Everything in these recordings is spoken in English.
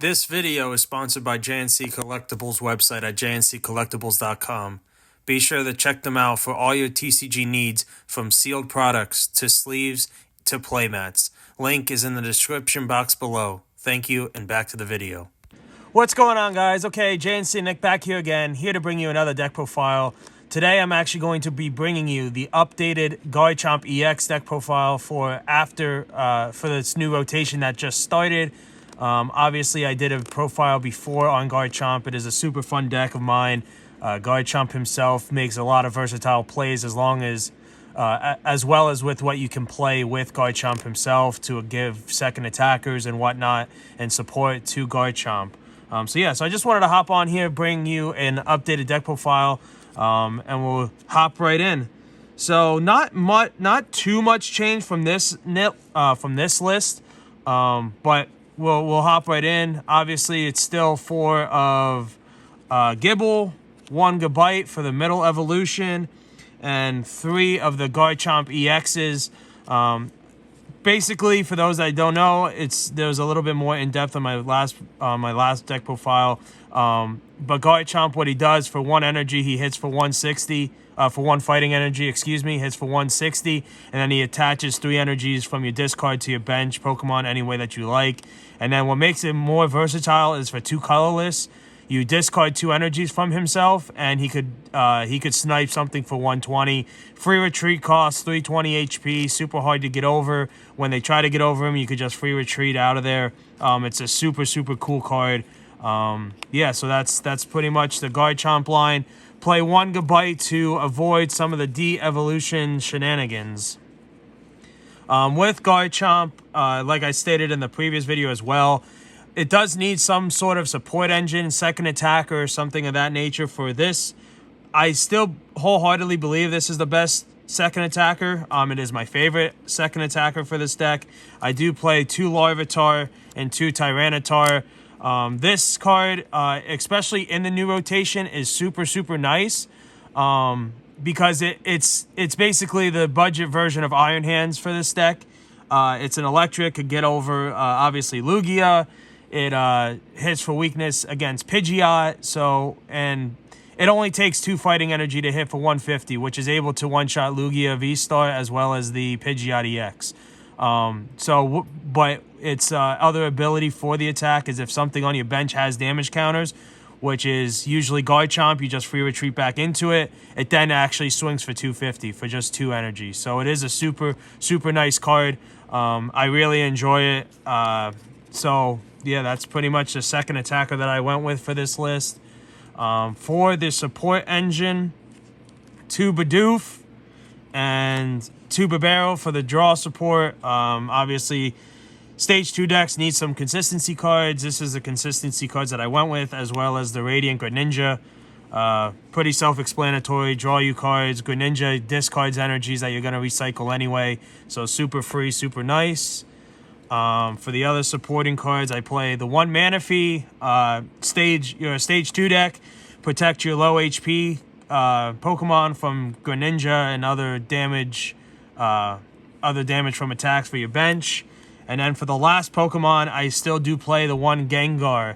This video is sponsored by JNC Collectibles website at jnccollectibles.com. Be sure to check them out for all your TCG needs, from sealed products to sleeves to playmats. Link is in the description box below. Thank you, and back to the video. What's going on, guys? Okay, JNC Nick back here again, here to bring you another deck profile. Today I'm actually going to be bringing you the updated Garchomp EX deck profile for this new rotation that just started. Obviously, I did a profile before on Garchomp. It is a super fun deck of mine. Garchomp himself makes a lot of versatile plays as well as with what you can play with Garchomp himself to give second attackers and whatnot and support to Garchomp. So I just wanted to hop on here, bring you an updated deck profile, and we'll hop right in. So not too much change from this list, but we'll hop right in. Obviously, it's still 4 of Gibble, 1 Gabite for the middle evolution, and 3 of the Garchomp EXs. Basically, for those that don't know, there's a little bit more in depth on my last deck profile. But Garchomp, what he does for 1 energy, he hits for 160. For 1 fighting energy, hits for 160, and then he attaches 3 energies from your discard to your bench Pokemon any way that you like. And then what makes it more versatile is for 2 colorless, you discard 2 energies from himself, and he could snipe something for 120. Free retreat cost 320 HP, super hard to get over. When they try to get over him, you could just free retreat out of there. It's a super cool card. So that's pretty much the Garchomp line. Play 1 Gabite to avoid some of the de-evolution shenanigans. With Garchomp, like I stated in the previous video as well, it does need some sort of support engine, second attacker, or something of that nature for this. I still wholeheartedly believe this is the best second attacker. It is my favorite second attacker for this deck. I do play 2 Larvitar and 2 Tyranitar. This card, especially in the new rotation, is super nice, because it's basically the budget version of Iron Hands for this deck. It's an electric, could get over obviously Lugia. It hits for weakness against Pidgeot, and it only takes 2 fighting energy to hit for 150, which is able to one-shot Lugia V-Star as well as the Pidgeot EX. But its other ability for the attack is if something on your bench has damage counters, which is usually Garchomp, you just free retreat back into it. It then actually swings for 250 for just 2 energy. So it is a super nice card. I really enjoy it. Yeah, that's pretty much the second attacker that I went with for this list. For the support engine, 2 Bidoof and 2 Bibarel for the draw support. Obviously, Stage 2 decks need some consistency cards. This is the consistency cards that I went with, as well as the Radiant Greninja. Pretty self-explanatory. Draw you cards. Greninja discards energies that you're going to recycle anyway. So super free, super nice. For the other supporting cards, I play the 1 Manaphy. You're a Stage 2 deck. Protect your low HP Pokemon from Greninja and other damage from attacks for your bench. And then for the last Pokemon, I still do play the 1 Gengar.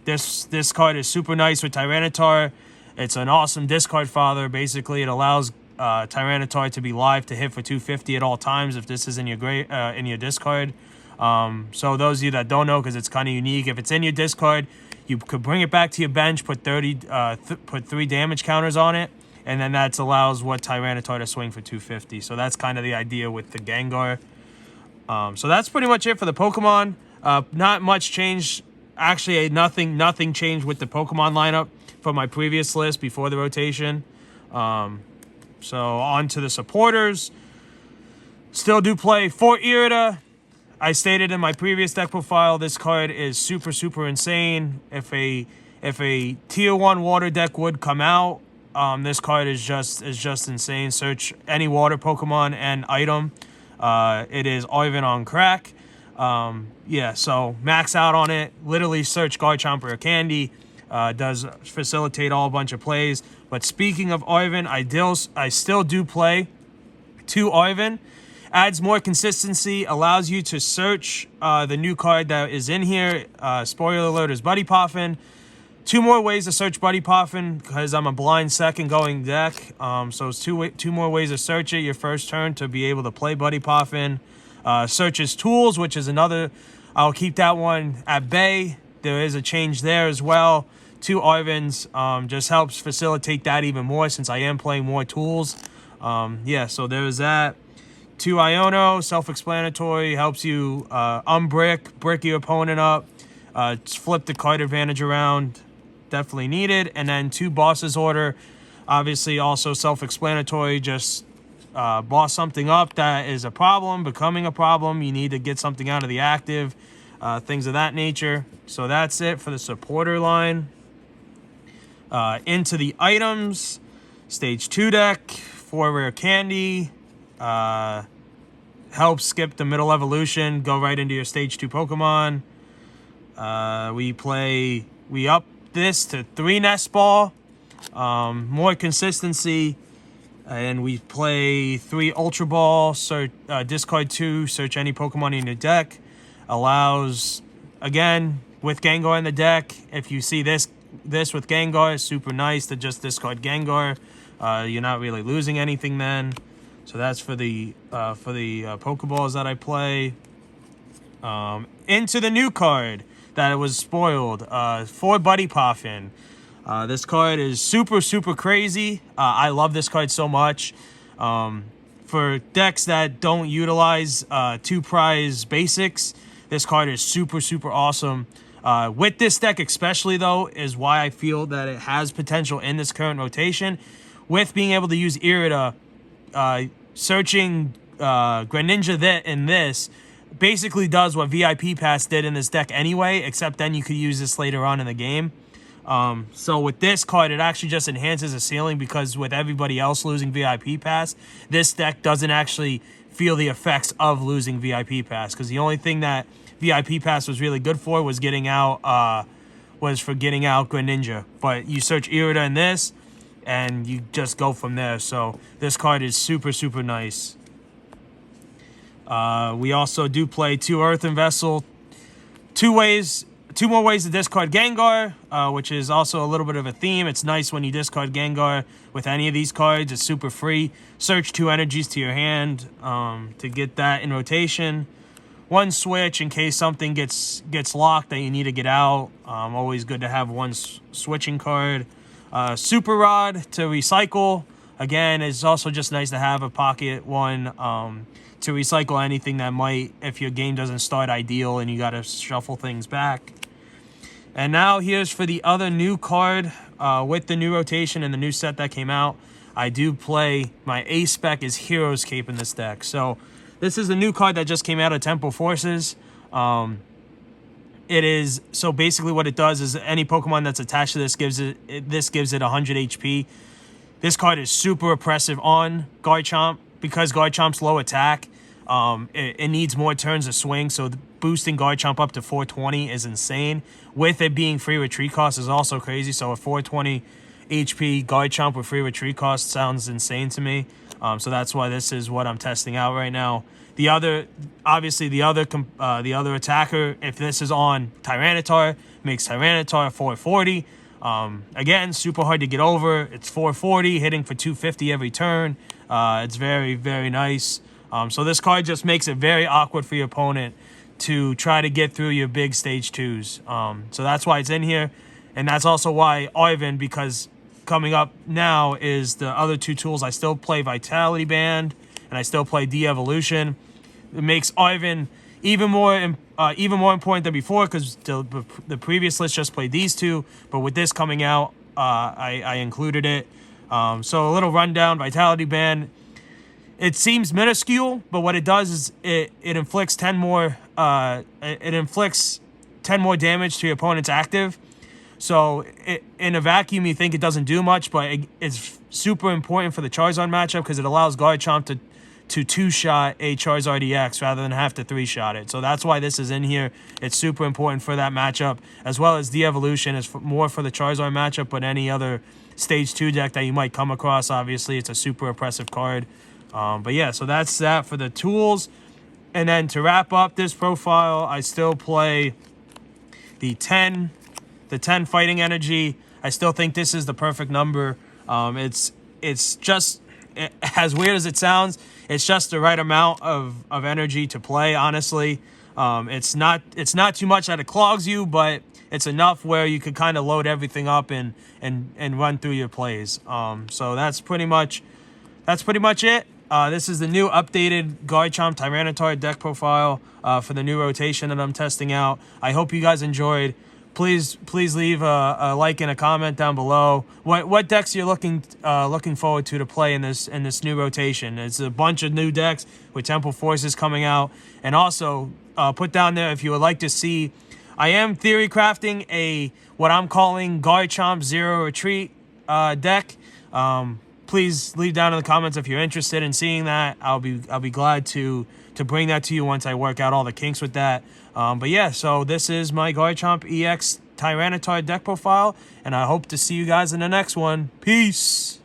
This card is super nice with Tyranitar. It's an awesome discard father. Basically, it allows Tyranitar to be live to hit for 250 at all times if this is in your discard. So those of you that don't know, because it's kind of unique, if it's in your discard, you could bring it back to your bench, put 3 damage counters on it, and then that allows Tyranitar to swing for 250. So that's kind of the idea with the Gengar. So that's pretty much it for the Pokemon. Not much change. Actually, nothing changed with the Pokemon lineup from my previous list before the rotation. So on to the supporters. Still do play Fort Irida. I stated in my previous deck profile, this card is super insane. If a tier 1 water deck would come out, this card is just insane. Search any water Pokemon and item. It is Ivan on crack. So max out on it. Literally search Garchomp or Candy. Does facilitate a bunch of plays. But speaking of Ivan, I still do play 2 Ivan. Adds more consistency, allows you to search the new card that is in here. Spoiler alert is Buddy Poffin. 2 more ways to search Buddy Poffin because I'm a blind second going deck. So it's two more ways to search it your first turn to be able to play Buddy Poffin. Search his tools, which is another. I'll keep that one at bay. There is a change there as well. 2 Arvins just helps facilitate that even more since I am playing more tools. Yeah, so there's that. 2 Iono, self-explanatory, helps you brick your opponent up, flip the card advantage around, definitely needed. And then 2 Boss's Order, obviously also self-explanatory, just boss something up that is a problem, becoming a problem. You need to get something out of the active, things of that nature. So that's it for the supporter line. Into the items, stage 2 deck, 4 rare candy, help skip the middle evolution, go right into your stage 2 Pokemon. We up this to 3 Nest Ball, more consistency, and we play 3 Ultra Ball, discard 2, search any Pokemon in your deck. Allows, again, with Gengar in the deck, if you see this with Gengar, it's super nice to just discard Gengar. You're not really losing anything then. So that's for the Pokeballs that I play. Into the new card that was spoiled for Buddy Poffin. This card is super, super crazy. I love this card so much. For decks that don't utilize 2 prize basics, this card is super, super awesome. With this deck especially, though, is why I feel that it has potential in this current rotation. With being able to use Irida, searching Greninja in this basically does what VIP Pass did in this deck anyway, except then you could use this later on in the game. So with this card, it actually just enhances the ceiling because with everybody else losing VIP Pass, this deck doesn't actually feel the effects of losing VIP Pass because the only thing that VIP Pass was really good for was getting out Greninja. But you search Irida in this, and you just go from there. So this card is super, super nice. We also do play 2 Earthen Vessel. 2 more ways to discard Gengar, which is also a little bit of a theme. It's nice when you discard Gengar with any of these cards. It's super free. Search 2 energies to your hand to get that in rotation. 1 switch in case something gets locked that you need to get out. Always good to have 1 switching card. Super Rod to recycle. Again, it's also just nice to have a pocket 1 to recycle anything that might, if your game doesn't start ideal and you got to shuffle things back. And now here's for the other new card with the new rotation and the new set that came out. I do play my ace spec is Hero's Cape in this deck. So this is a new card that just came out of Temple Forces. It is, so basically what it does is any Pokemon that's attached to this gives it 100 HP. This card is super oppressive on Garchomp because Garchomp's low attack. It needs more turns to swing, so boosting Garchomp up to 420 is insane. With it being free retreat cost is also crazy, so a 420 HP Garchomp with free retreat cost sounds insane to me. So that's why this is what I'm testing out right now. The other attacker, if this is on Tyranitar, makes Tyranitar 440. Again, super hard to get over. It's 440, hitting for 250 every turn. It's very, very nice. So this card just makes it very awkward for your opponent to try to get through your big stage 2s. So that's why it's in here. And that's also why Arvin, because coming up now is the other 2 tools. I still play Vitality Band and I still play De-Evolution. It makes Arvin even more important than before because the previous list just played these 2. But with this coming out, I included it. So a little rundown. Vitality Band. It seems minuscule, but what it does is it inflicts 10 more. It inflicts 10 more damage to your opponent's active. So in a vacuum, you think it doesn't do much, but it's super important for the Charizard matchup because it allows Garchomp to 2-shot a Charizard EX rather than have to 3-shot it. So that's why this is in here. It's super important for that matchup, as well as De-Evolution is more for the Charizard matchup, but any other Stage 2 deck that you might come across, obviously, it's a super oppressive card. But yeah, so that's that for the tools. And then to wrap up this profile, I still play the 10 fighting energy. I still think this is the perfect number. It's just, as weird as it sounds, it's just the right amount of energy to play, honestly. It's not too much that it clogs you, but it's enough where you could kind of load everything up and run through your plays. So that's pretty much it. This is the new updated Garchomp Tyranitar deck profile for the new rotation that I'm testing out. I hope you guys enjoyed. Please leave a like and a comment down below. What decks you're looking forward to play in this new rotation? It's a bunch of new decks with Temple Forces coming out, and also put down there if you would like to see. I am theory crafting what I'm calling Garchomp Zero Retreat deck. Please leave down in the comments if you're interested in seeing that. I'll be glad to bring that to you once I work out all the kinks with that. But yeah, so this is my Garchomp EX Tyranitar deck profile, and I hope to see you guys in the next one. Peace!